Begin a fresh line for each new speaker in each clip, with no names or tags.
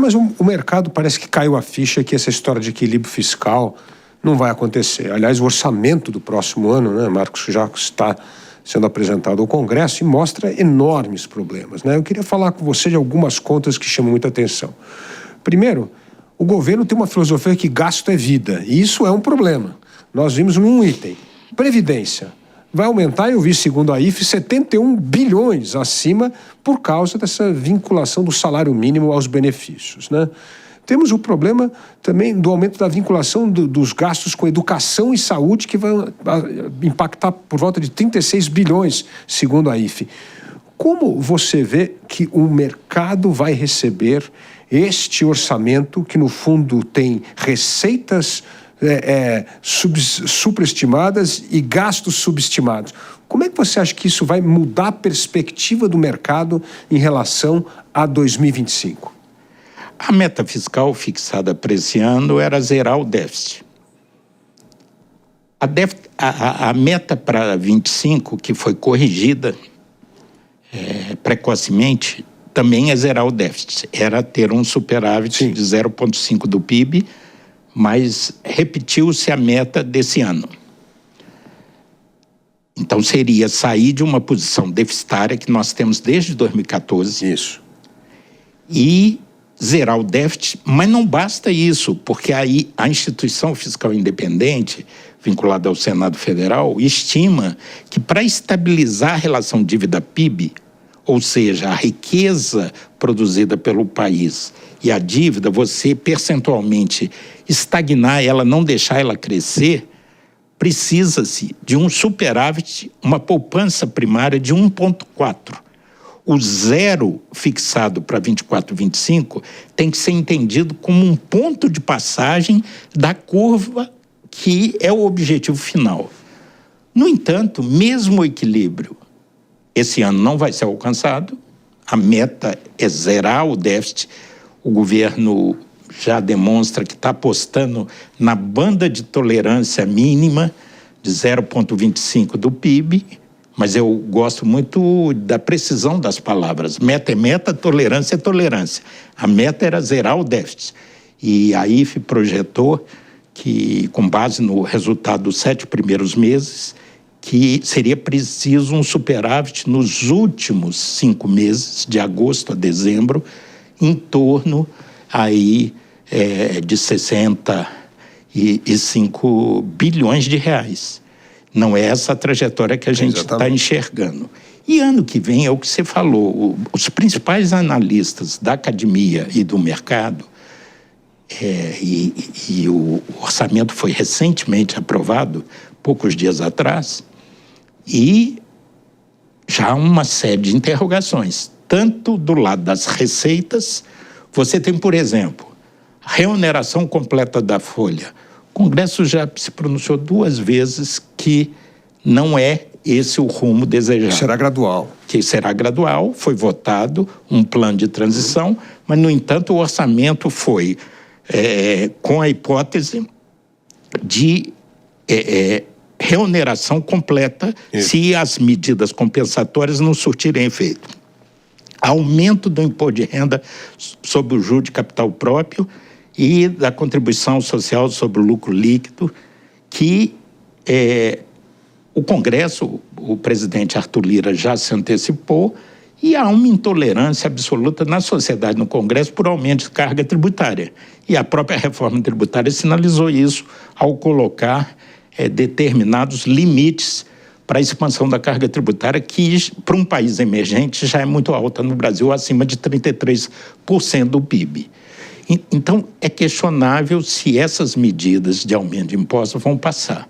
mas o mercado parece que caiu a ficha que essa história de equilíbrio fiscal não vai acontecer. Aliás, o orçamento do próximo ano, né, Marcos, já está sendo apresentado ao Congresso e mostra enormes problemas, né? Eu queria falar com você de algumas contas que chamam muita atenção. Primeiro, o governo tem uma filosofia que gasto é vida, e isso é um problema. Nós vimos num item, Previdência. Vai aumentar, eu vi, segundo a IFE, 71 bilhões acima por causa dessa vinculação do salário mínimo aos benefícios, né? Temos o problema também do aumento da vinculação dos gastos com educação e saúde, que vai impactar por volta de 36 bilhões, segundo a IFE. Como você vê que o mercado vai receber este orçamento, que no fundo tem receitas superestimadas e gastos subestimados? Como é que você acha que isso vai mudar a perspectiva do mercado em relação a 2025?
A meta fiscal fixada para esse ano era zerar o déficit. A meta para 25, que foi corrigida precocemente, também é zerar o déficit. Era ter um superávit Sim. de 0,5 do PIB, mas repetiu-se a meta desse ano. Então seria sair de uma posição deficitária que nós temos desde 2014.
Isso.
E zerar o déficit, mas não basta isso, porque aí a instituição fiscal independente, vinculada ao Senado Federal, estima que para estabilizar a relação dívida-PIB, ou seja, a riqueza produzida pelo país e a dívida, você percentualmente estagnar ela, não deixar ela crescer, precisa-se de um superávit, uma poupança primária de 1,4. O zero fixado para 24, 25 tem que ser entendido como um ponto de passagem da curva que é o objetivo final. No entanto, mesmo o equilíbrio esse ano não vai ser alcançado, a meta é zerar o déficit. O governo já demonstra que está apostando na banda de tolerância mínima de 0,25 do PIB, mas eu gosto muito da precisão das palavras. Meta é meta, tolerância é tolerância. A meta era zerar o déficit. E a IFE projetou que, com base no resultado dos 7 primeiros meses, que seria preciso um superávit nos últimos 5 meses, de agosto a dezembro, em torno de 65 bilhões de reais. Não é essa a trajetória que a gente está enxergando. E ano que vem é o que você falou, os principais analistas da academia e do mercado, e o orçamento foi recentemente aprovado, poucos dias atrás, e já há uma série de interrogações, tanto do lado das receitas. Você tem, por exemplo, a reoneração completa da folha. O Congresso já se pronunciou 2 vezes que não é esse o rumo desejado.
Será gradual.
Que será gradual, foi votado um plano de transição, mas, no entanto, o orçamento foi com a hipótese de reoneração completa se as medidas compensatórias não surtirem efeito. Aumento do imposto de renda sobre o juro de capital próprio e da contribuição social sobre o lucro líquido, que o Congresso, o presidente Arthur Lira já se antecipou, e há uma intolerância absoluta na sociedade, no Congresso, por aumento de carga tributária. E a própria reforma tributária sinalizou isso ao colocar determinados limites para a expansão da carga tributária, que para um país emergente já é muito alta no Brasil, acima de 33% do PIB. Então, é questionável se essas medidas de aumento de impostos vão passar.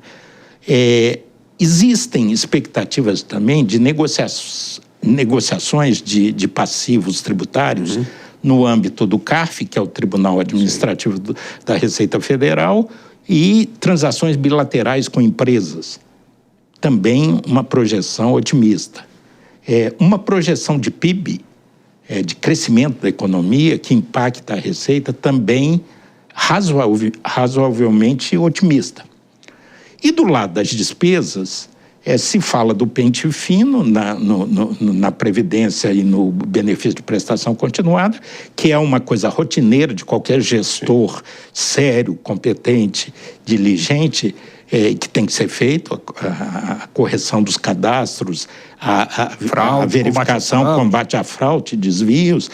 Existem expectativas também de negociações de passivos tributários no âmbito do CARF, que é o Tribunal Administrativo da Receita Federal, e transações bilaterais com empresas. Também uma projeção otimista. Uma projeção de PIB, de crescimento da economia, que impacta a receita, também razoavelmente otimista. E do lado das despesas, se fala do pente fino na Previdência e no benefício de prestação continuada, que é uma coisa rotineira de qualquer gestor sério, competente, diligente, que tem que ser feito, a correção dos cadastros, a verificação, combate à fraude, desvios,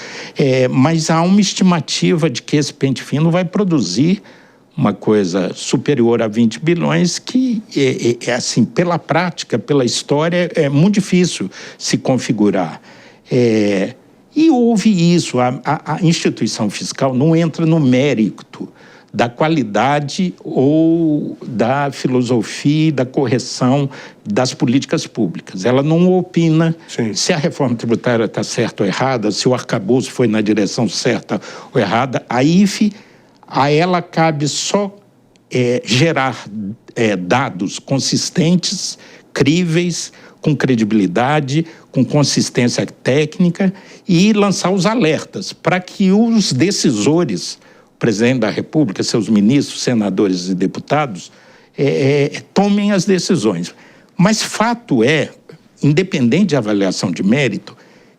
mas há uma estimativa de que esse pente fino vai produzir uma coisa superior a 20 bilhões que, assim, pela prática, pela história, é muito difícil se configurar. E houve isso, a instituição fiscal não entra no mérito da qualidade ou da filosofia e da correção das políticas públicas. Ela não opina se a reforma tributária está certa ou errada, se o arcabouço foi na direção certa ou errada. A IFE, a ela cabe só gerar dados consistentes, críveis, com credibilidade, com consistência técnica e lançar os alertas para que os decisores, o presidente da República, seus ministros, senadores e deputados, tomem as decisões. Mas fato é, independente de avaliação de mérito,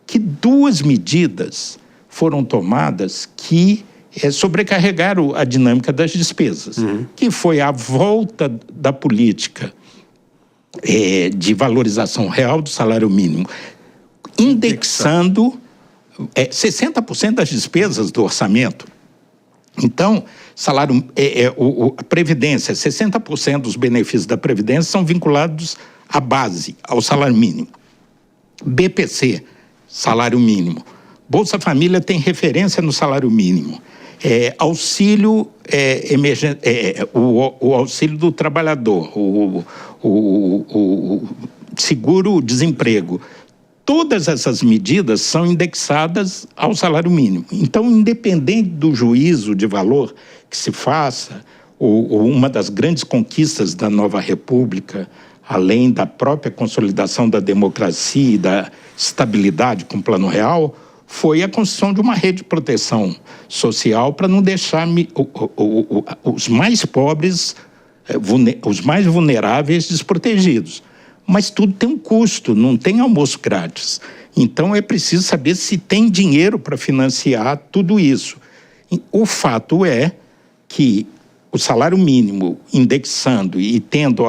que 2 medidas foram tomadas que sobrecarregaram a dinâmica das despesas, que foi a volta da política de valorização real do salário mínimo, indexando 60% das despesas do orçamento. Então, a Previdência, 60% dos benefícios da Previdência são vinculados à base, ao salário mínimo. BPC, salário mínimo. Bolsa Família tem referência no salário mínimo. Auxílio o auxílio do trabalhador, o seguro-desemprego. Todas essas medidas são indexadas ao salário mínimo. Então, independente do juízo de valor que se faça, ou uma das grandes conquistas da nova República, além da própria consolidação da democracia e da estabilidade com o Plano Real, foi a construção de uma rede de proteção social para não deixar os mais pobres, os mais vulneráveis desprotegidos. Mas tudo tem um custo, não tem almoço grátis. Então é preciso saber se tem dinheiro para financiar tudo isso. O fato é que o salário mínimo indexando e tendo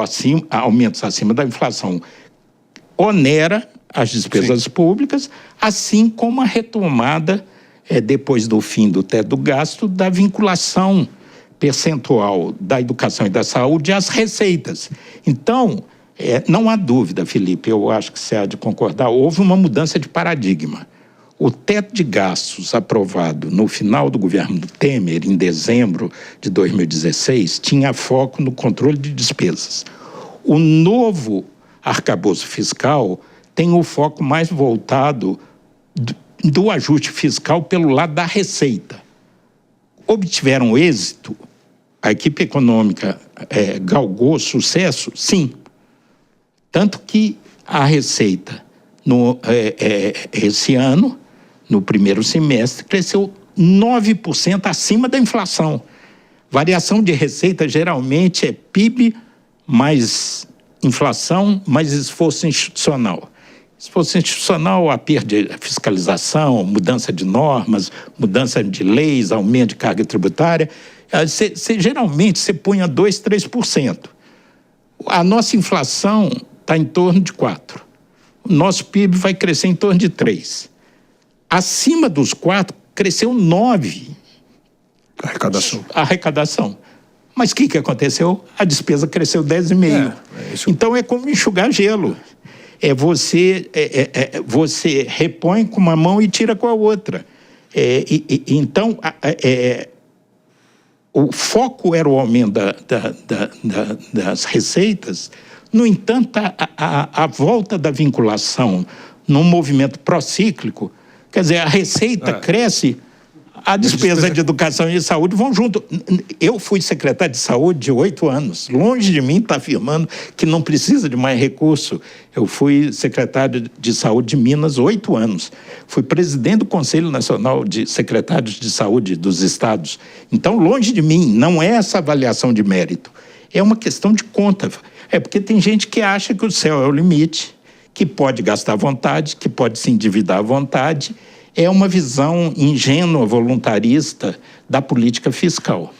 aumentos acima da inflação onera as despesas públicas, assim como a retomada, depois do fim do teto do gasto, da vinculação percentual da educação e da saúde às receitas. Então, não há dúvida, Felipe, eu acho que você há de concordar, houve uma mudança de paradigma. O teto de gastos aprovado no final do governo do Temer, em dezembro de 2016, tinha foco no controle de despesas. O novo arcabouço fiscal tem o foco mais voltado do ajuste fiscal pelo lado da receita. Obtiveram êxito? A equipe econômica galgou sucesso? Sim. Tanto que a receita, esse ano, no primeiro semestre, cresceu 9% acima da inflação. Variação de receita geralmente é PIB mais inflação mais esforço institucional. Esforço institucional, a perda de fiscalização, mudança de normas, mudança de leis, aumento de carga tributária. Geralmente, você põe a 2%, 3%. A nossa inflação está em torno de 4%. O nosso PIB vai crescer em torno de 3%. Acima dos 4%, cresceu 9%. Arrecadação. Mas o que aconteceu? A despesa cresceu 10,5%. Então, é como enxugar gelo. Você repõe com uma mão e tira com a outra. Então, o foco era o aumento das receitas. No entanto, a volta da vinculação num movimento procíclico, quer dizer, a receita cresce, a despesa de educação e de saúde vão junto. Eu fui secretário de saúde de 8 anos. Longe de mim estar afirmando que não precisa de mais recurso. Eu fui secretário de saúde de Minas 8 anos. Fui presidente do Conselho Nacional de Secretários de Saúde dos Estados. Então, longe de mim, não é essa avaliação de mérito. É uma questão de conta. É porque tem gente que acha que o céu é o limite, que pode gastar à vontade, que pode se endividar à vontade. É uma visão ingênua, voluntarista da política fiscal.